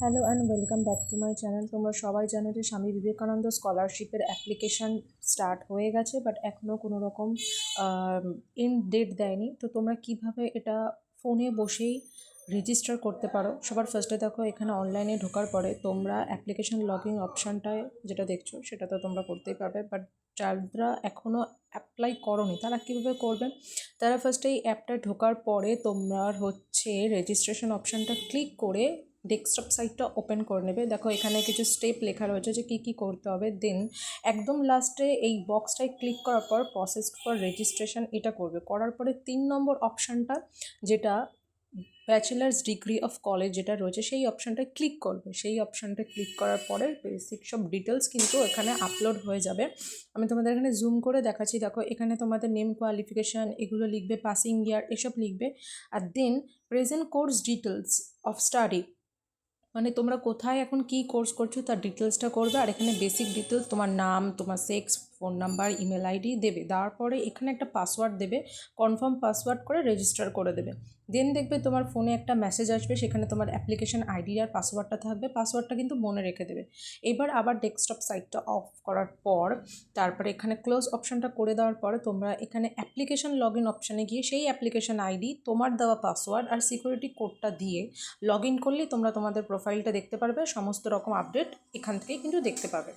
Hello and welcome back to my channel. তোমরা সবাই জানো যে স্বামী বিবেকানন্দ স্কলারশিপের অ্যাপ্লিকেশান স্টার্ট হয়ে গেছে, বাট এখনও কোনো রকম এন্ড ডেট দেয়নি। তো তোমরা কিভাবে এটা ফোনে বসেই রেজিস্টার করতে পারো। সবার ফার্স্টে দেখো, এখানে অনলাইনে ঢোকার পরে তোমরা অ্যাপ্লিকেশান লগইন অপশানটায় যেটা দেখছো সেটা তো তোমরা করতেই পারবে, বাট যারা এখনও অ্যাপ্লাই করোনি তারা কীভাবে করবে। তারা ফার্স্টে এই অ্যাপটা ঢোকার পরে তোমরা হচ্ছে রেজিস্ট্রেশন অপশানটা ক্লিক করে ডেস্কটপ সাইটটা ওপেন করে নেবে। দেখো এখানে কিছু স্টেপ লেখা রয়েছে যে কী কী করতে হবে। দেন একদম লাস্টে এই বক্সটায় ক্লিক করার পর প্রসেসড ফর রেজিস্ট্রেশন এটা করবে। করার পরে 3 নম্বর অপশানটা যেটা ব্যাচেলার্স ডিগ্রি অফ কলেজ যেটা রয়েছে সেই অপশানটায় ক্লিক করবে। সেই অপশানটায় ক্লিক করার পরে বেসিক সব ডিটেলস কিন্তু এখানে আপলোড হয়ে যাবে। আমি তোমাদের এখানে জুম করে দেখাচ্ছি। দেখো এখানে তোমাদের নেম, কোয়ালিফিকেশান এগুলো লিখবে, পাসিং ইয়ার এসব লিখবে। আর then present course details of study, মানে তোমরা কোথায় এখন কী কোর্স করছো তার ডিটেলসটা করবে। আর এখানে বেসিক ডিটেলস, তোমার নাম, তোমার sex, phone number, email ID দেবে। দেওয়ার পরে এখানে একটা পাসওয়ার্ড দেবে, কনফার্ম পাসওয়ার্ড করে রেজিস্টার করে দেবে। দেন দেখবে তোমার ফোনে একটা মেসেজ আসবে, সেখানে তোমার অ্যাপ্লিকেশন আইডি আর পাসওয়ার্ডটা থাকবে। পাসওয়ার্ডটা কিন্তু মনে রেখে দেবে। এবার আবার ডেস্কটপ সাইটটা অফ করার পর তারপরে এখানে ক্লোজ অপশানটা করে দেওয়ার পরে তোমরা এখানে অ্যাপ্লিকেশন লগইন অপশানে গিয়ে সেই অ্যাপ্লিকেশন আইডি, তোমার দেওয়া পাসওয়ার্ড আর সিকিউরিটি কোডটা দিয়ে লগ ইন করলেই তোমরা তোমাদের প্রোফাইলটা দেখতে পারবে। সমস্ত রকম আপডেট এখান থেকেই কিন্তু দেখতে পাবে।